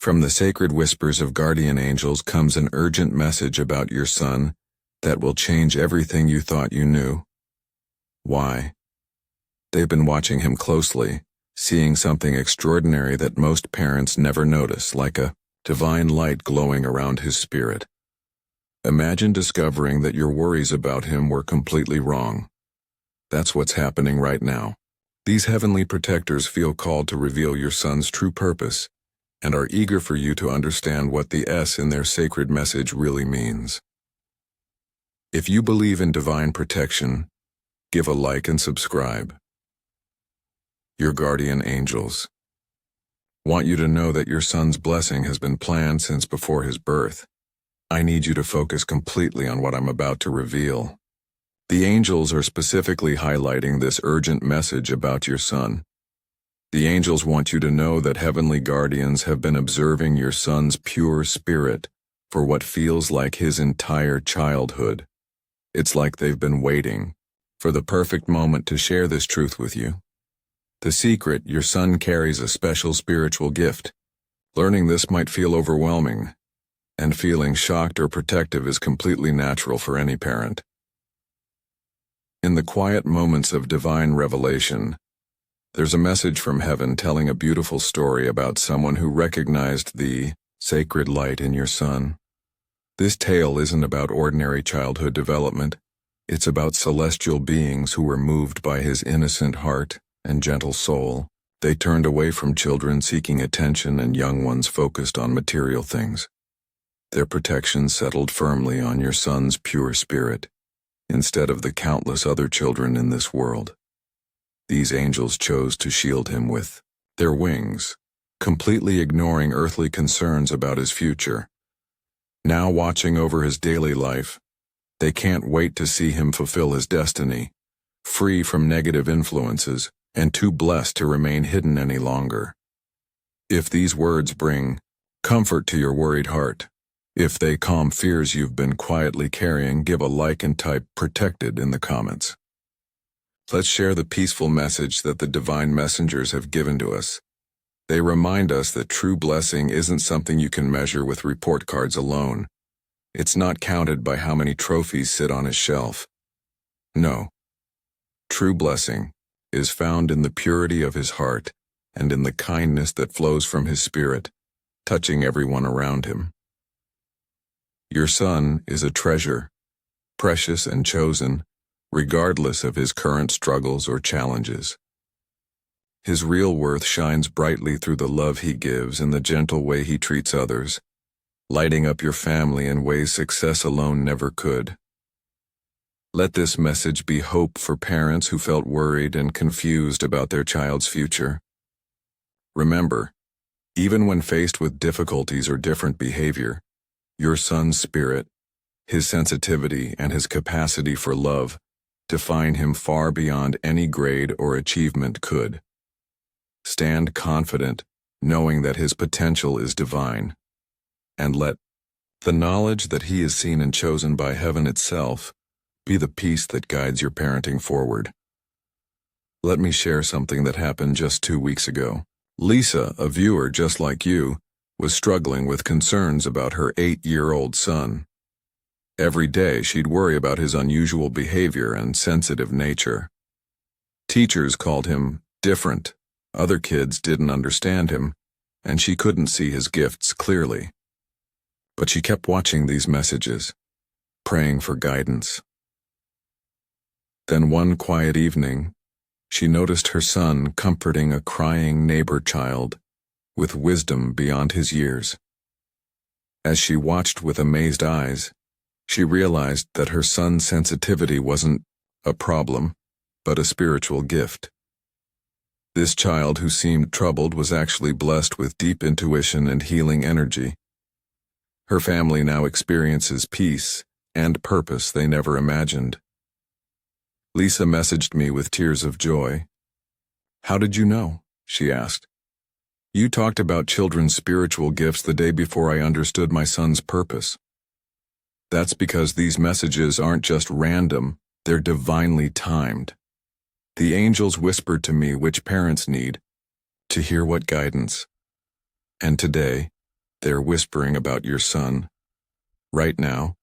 From the sacred whispers of guardian angels comes an urgent message about your son that will change everything you thought you knew. Why? They've been watching him closely, seeing something extraordinary that most parents never notice, like a divine light glowing around his spirit. Imagine discovering that your worries about him were completely wrong. That's what's happening right now. These heavenly protectors feel called to reveal your son's true purpose and are eager for you to understand what the S in their sacred message really means. If you believe in divine protection, give a like and subscribe. Your guardian angels want you to know that your son's blessing has been planned since before his birth. I need you to focus completely on what I'm about to reveal. The angels are specifically highlighting this urgent message about your son. The angels want you to know that heavenly guardians have been observing your son's pure spirit for what feels like his entire childhood. It's like they've been waiting for the perfect moment to share this truth with you. The secret: your son carries a special spiritual gift. Learning this might feel overwhelming, and feeling shocked or protective is completely natural for any parent. In the quiet moments of divine revelation, there's a message from heaven telling a beautiful story about someone who recognized the sacred light in your son. This tale isn't about ordinary childhood development. It's about celestial beings who were moved by his innocent heart and gentle soul. They turned away from children seeking attention and young ones focused on material things. Their protection settled firmly on your son's pure spirit, instead of the countless other children in this world. These angels chose to shield him with their wings, completely ignoring earthly concerns about his future. Now watching over his daily life, they can't wait to see him fulfill his destiny, free from negative influences and too blessed to remain hidden any longer. If these words bring comfort to your worried heart, if they calm fears you've been quietly carrying, give a like and type "protected" in the comments. Let's share the peaceful message that the divine messengers have given to us. They remind us that true blessing isn't something you can measure with report cards alone. It's not counted by how many trophies sit on his shelf. No. True blessing is found in the purity of his heart and in the kindness that flows from his spirit, touching everyone around him. Your son is a treasure, precious and chosen, regardless of his current struggles or challenges. His real worth shines brightly through the love he gives and the gentle way he treats others, lighting up your family in ways success alone never could. Let this message be hope for parents who felt worried and confused about their child's future. Remember, even when faced with difficulties or different behavior, your son's spirit, his sensitivity, and his capacity for love define him far beyond any grade or achievement could. Stand confident, knowing that his potential is divine, and let the knowledge that he is seen and chosen by heaven itself be the peace that guides your parenting forward. Let me share something that happened just 2 weeks ago. Lisa, a viewer just like you, was struggling with concerns about her 8-year-old son. Every day she'd worry about his unusual behavior and sensitive nature. Teachers called him different, other kids didn't understand him, and she couldn't see his gifts clearly. But she kept watching these messages, praying for guidance. Then one quiet evening, she noticed her son comforting a crying neighbor child with wisdom beyond his years. As she watched with amazed eyes, she realized that her son's sensitivity wasn't a problem, but a spiritual gift. This child who seemed troubled was actually blessed with deep intuition and healing energy. Her family now experiences peace and purpose they never imagined. Lisa messaged me with tears of joy. "How did you know?" she asked. "You talked about children's spiritual gifts the day before I understood my son's purpose." That's because these messages aren't just random, they're divinely timed. The angels whispered to me which parents need to hear what guidance. And today, They're whispering about your son. Right now,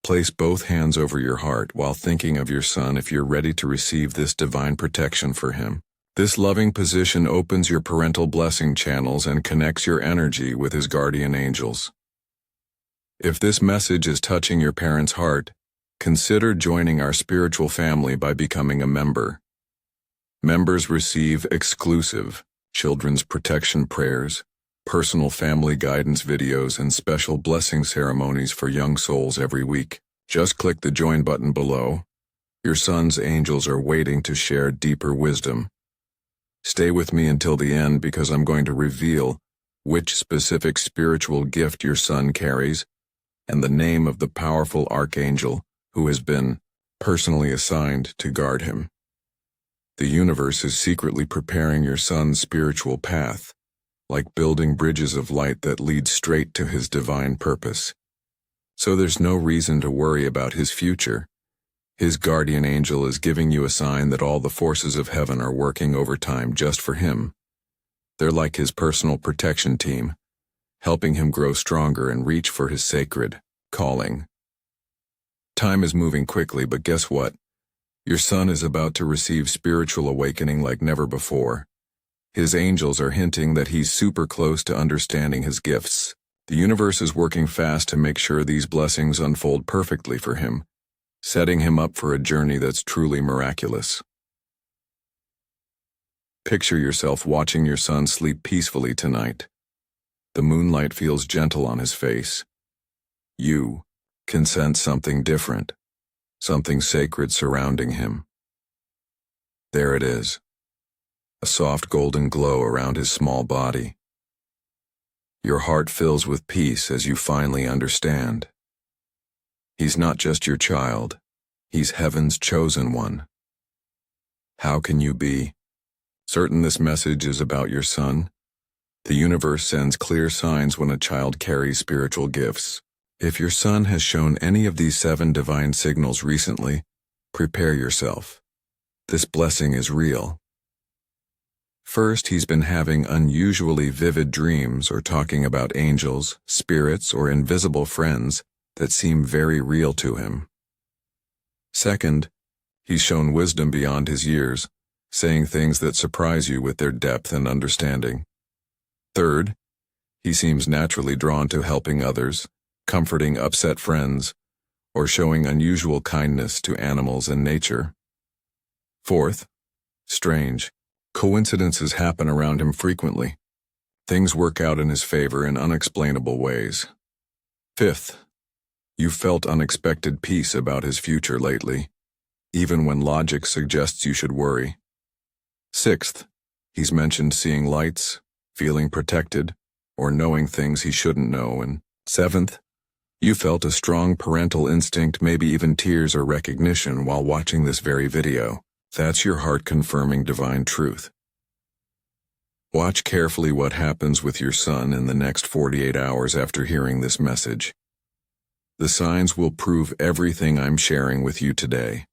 place both hands over your heart while thinking of your son if you're ready to receive this divine protection for him. This loving position opens your parental blessing channels and connects your energy with his guardian angels. If this message is touching your parent's heart, consider joining our spiritual family by becoming a member. Members receive exclusive children's protection prayers, personal family guidance videos, and special blessing ceremonies for young souls every week. Just click the join button below. Your son's angels are waiting to share deeper wisdom. Stay with me until the end because I'm going to reveal which specific spiritual gift your son carries and the name of the powerful archangel who has been personally assigned to guard him. The universe is secretly preparing your son's spiritual path, like building bridges of light that lead straight to his divine purpose. So there's no reason to worry about his future. His guardian angel is giving you a sign that all the forces of heaven are working overtime just for him. They're like his personal protection team, helping him grow stronger and reach for his sacred calling. Time is moving quickly, but guess what? Your son is about to receive spiritual awakening like never before. His angels are hinting that he's super close to understanding his gifts. The universe is working fast to make sure these blessings unfold perfectly for him, setting him up for a journey that's truly miraculous. Picture yourself watching your son sleep peacefully tonight. The moonlight feels gentle on his face. You can sense something different, something sacred surrounding him. There it is, a soft golden glow around his small body. Your heart fills with peace as you finally understand. He's not just your child, he's heaven's chosen one. How can you be certain this message is about your son? The universe sends clear signs when a child carries spiritual gifts. If your son has shown any of these 7 divine signals recently, prepare yourself. This blessing is real. First, he's been having unusually vivid dreams or talking about angels, spirits, or invisible friends that seem very real to him. Second, he's shown wisdom beyond his years, saying things that surprise you with their depth and understanding. Third, he seems naturally drawn to helping others, comforting upset friends, or showing unusual kindness to animals and nature. Fourth, strange coincidences happen around him frequently. Things work out in his favor in unexplainable ways. Fifth, you felt unexpected peace about his future lately, even when logic suggests you should worry. Sixth, he's mentioned seeing lights, feeling protected, or knowing things he shouldn't know. And seventh, you felt a strong parental instinct, maybe even tears or recognition while watching this very video. That's your heart confirming divine truth. Watch carefully what happens with your son in the next 48 hours after hearing this message. The signs will prove everything I'm sharing with you today.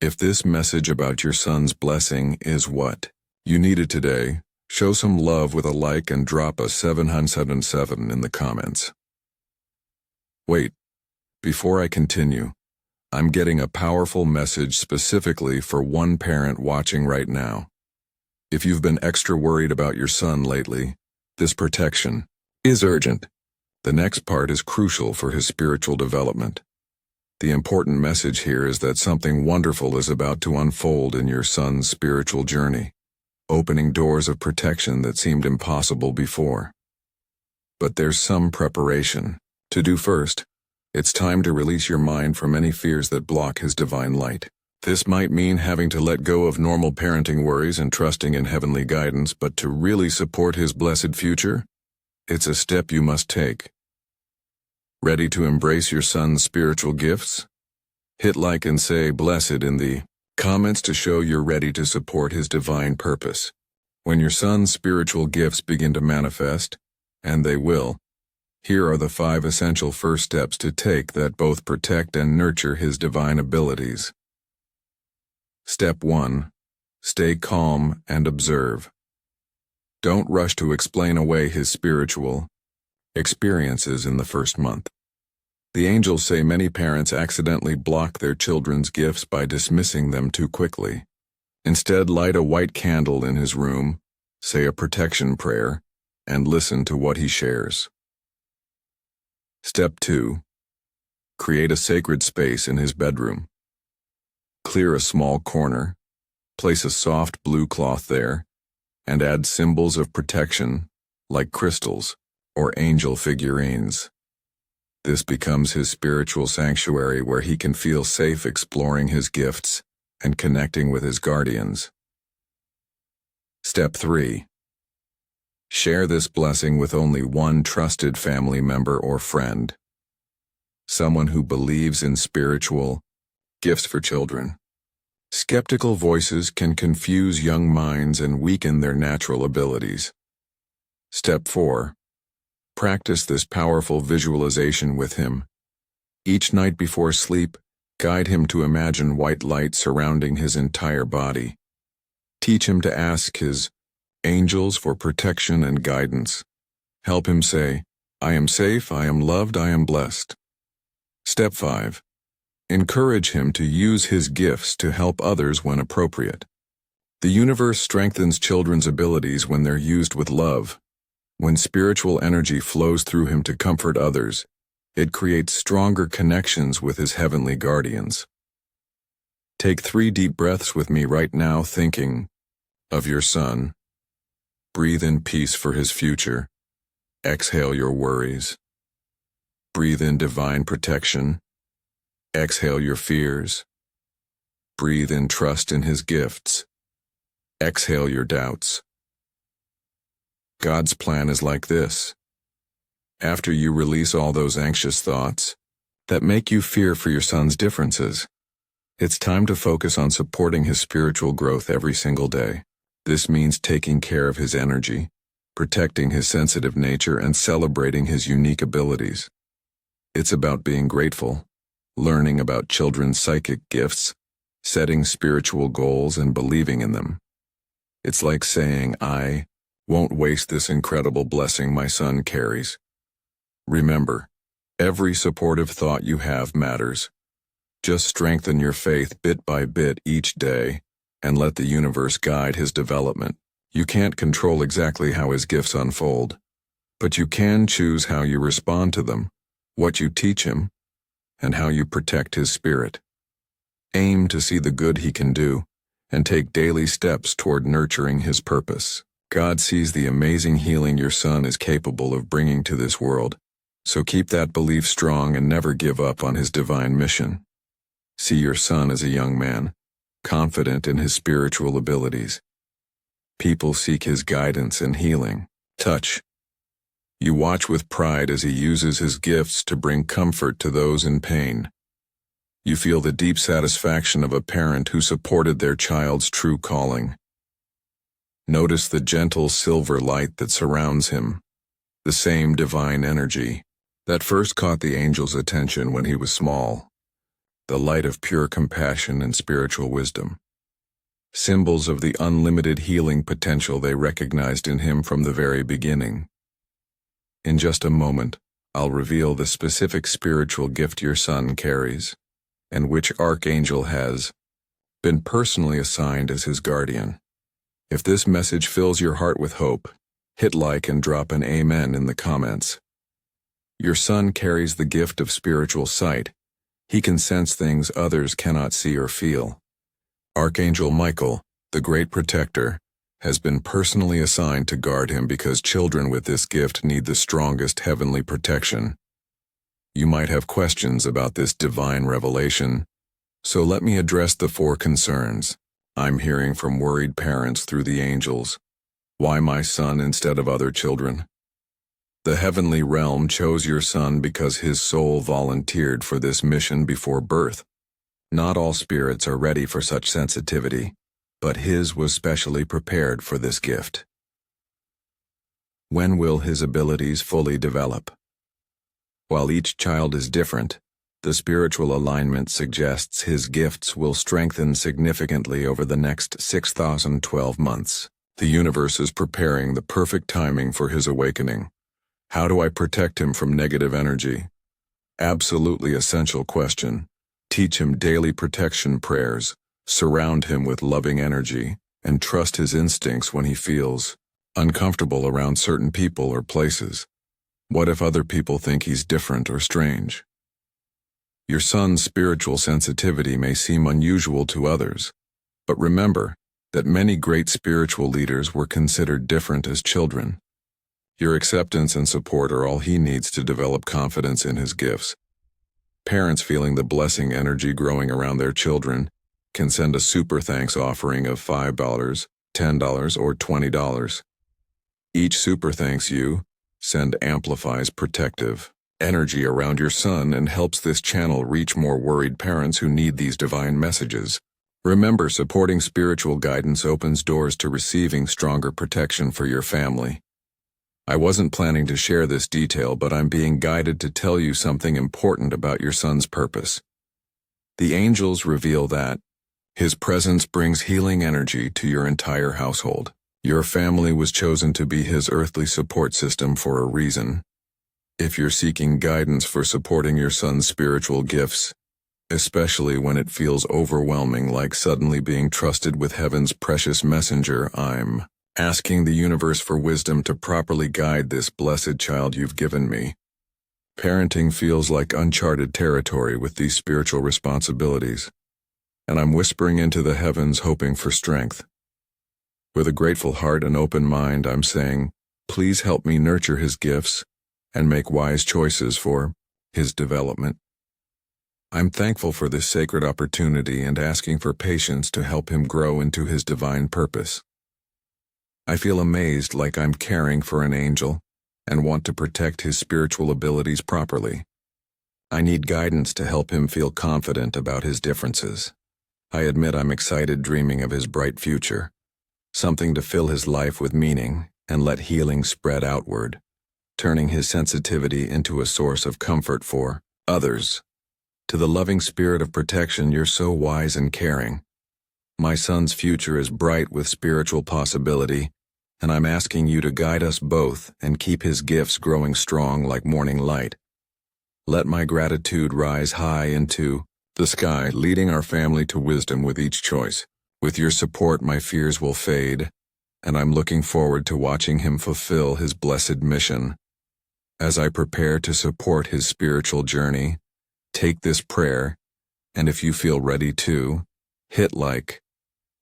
If this message about your son's blessing is what you needed today, show some love with a like and drop a 777 in the comments. Wait, before I continue, I'm getting a powerful message specifically for one parent watching right now. If you've been extra worried about your son lately, this protection is urgent. The next part is crucial for his spiritual development. The important message here is that something wonderful is about to unfold in your son's spiritual journey, opening doors of protection that seemed impossible before. But there's some preparation to do first. It's time to release your mind from any fears that block his divine light. This might mean having to let go of normal parenting worries and trusting in heavenly guidance, but to really support his blessed future, it's a step you must take. Ready to embrace your son's spiritual gifts? Hit like and say blessed in the comments to show you're ready to support his divine purpose. When your son's spiritual gifts begin to manifest, and they will, here are the 5 essential first steps to take that both protect and nurture his divine abilities. Step 1. Stay calm and observe. Don't rush to explain away his spiritual experiences in the first month. The angels say many parents accidentally block their children's gifts by dismissing them too quickly. Instead, light a white candle in his room, say a protection prayer, and listen to what he shares. Step 2. Create a sacred space in his bedroom. Clear a small corner, place a soft blue cloth there, and add symbols of protection, like crystals or angel figurines. This becomes his spiritual sanctuary where he can feel safe exploring his gifts and connecting with his guardians. Step 3. Share this blessing with only one trusted family member or friend, someone who believes in spiritual gifts for children. Skeptical voices can confuse young minds and weaken their natural abilities. Step 4. Practice this powerful visualization with him. Each night before sleep, guide him to imagine white light surrounding his entire body. Teach him to ask his angels for protection and guidance. Help him say, "I am safe, I am loved, I am blessed." Step 5. Encourage him to use his gifts to help others when appropriate. The universe strengthens children's abilities when they're used with love. When spiritual energy flows through him to comfort others, it creates stronger connections with his heavenly guardians. Take 3 deep breaths with me right now, thinking of your son. Breathe in peace for his future. Exhale your worries. Breathe in divine protection. Exhale your fears. Breathe in trust in his gifts. Exhale your doubts. God's plan is like this. After you release all those anxious thoughts that make you fear for your son's differences, it's time to focus on supporting his spiritual growth every single day. This means taking care of his energy, protecting his sensitive nature, and celebrating his unique abilities. It's about being grateful, learning about children's psychic gifts, setting spiritual goals, and believing in them. It's like saying, "I won't waste this incredible blessing my son carries." Remember, every supportive thought you have matters. Just strengthen your faith bit by bit each day, and let the universe guide his development. You can't control exactly how his gifts unfold, but you can choose how you respond to them, what you teach him, and how you protect his spirit. Aim to see the good he can do, and take daily steps toward nurturing his purpose. God sees the amazing healing your son is capable of bringing to this world, so keep that belief strong and never give up on his divine mission. See your son as a young man, confident in his spiritual abilities. People seek his guidance and healing. Touch. You watch with pride as he uses his gifts to bring comfort to those in pain. You feel the deep satisfaction of a parent who supported their child's true calling. Notice the gentle silver light that surrounds him, the same divine energy that first caught the angel's attention when he was small, the light of pure compassion and spiritual wisdom. Symbols of the unlimited healing potential they recognized in him from the very beginning. In just a moment, I'll reveal the specific spiritual gift your son carries, and which archangel has been personally assigned as his guardian. If this message fills your heart with hope, hit like and drop an amen in the comments. Your son carries the gift of spiritual sight. He can sense things others cannot see or feel. Archangel Michael, the great protector, has been personally assigned to guard him because children with this gift need the strongest heavenly protection. You might have questions about this divine revelation, so let me address the 4 concerns I'm hearing from worried parents through the angels. Why my son instead of other children? The heavenly realm chose your son because his soul volunteered for this mission before birth. Not all spirits are ready for such sensitivity, but his was specially prepared for this gift. When will his abilities fully develop? While each child is different, the spiritual alignment suggests his gifts will strengthen significantly over the next 6,012 months. The universe is preparing the perfect timing for his awakening. How do I protect him from negative energy? Absolutely essential question. Teach him daily protection prayers, surround him with loving energy, and trust his instincts when he feels uncomfortable around certain people or places. What if other people think he's different or strange? Your son's spiritual sensitivity may seem unusual to others, but remember that many great spiritual leaders were considered different as children. Your acceptance and support are all he needs to develop confidence in his gifts. Parents feeling the blessing energy growing around their children can send a super thanks offering of $5, $10, or $20. Each super thanks you send amplifies protective energy around your son and helps this channel reach more worried parents who need these divine messages. Remember, supporting spiritual guidance opens doors to receiving stronger protection for your family. I wasn't planning to share this detail, but I'm being guided to tell you something important about your son's purpose. The angels reveal that his presence brings healing energy to your entire household. Your family was chosen to be his earthly support system for a reason. If you're seeking guidance for supporting your son's spiritual gifts, especially when it feels overwhelming, like suddenly being trusted with heaven's precious messenger, I'm asking the universe for wisdom to properly guide this blessed child you've given me. Parenting feels like uncharted territory with these spiritual responsibilities, and I'm whispering into the heavens hoping for strength. With a grateful heart and open mind, I'm saying, please help me nurture his gifts and make wise choices for his development. I'm thankful for this sacred opportunity and asking for patience to help him grow into his divine purpose. I feel amazed, like I'm caring for an angel, and want to protect his spiritual abilities properly. I need guidance to help him feel confident about his differences. I admit I'm excited dreaming of his bright future, something to fill his life with meaning and let healing spread outward, turning his sensitivity into a source of comfort for others. To the loving spirit of protection, you're so wise and caring. My son's future is bright with spiritual possibility, and I'm asking you to guide us both and keep his gifts growing strong like morning light. Let my gratitude rise high into the sky, leading our family to wisdom with each choice. With your support, my fears will fade, and I'm looking forward to watching him fulfill his blessed mission. As I prepare to support his spiritual journey, take this prayer, and if you feel ready to, hit like,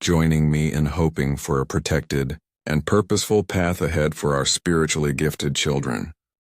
joining me in hoping for a protected and purposeful path ahead for our spiritually gifted children.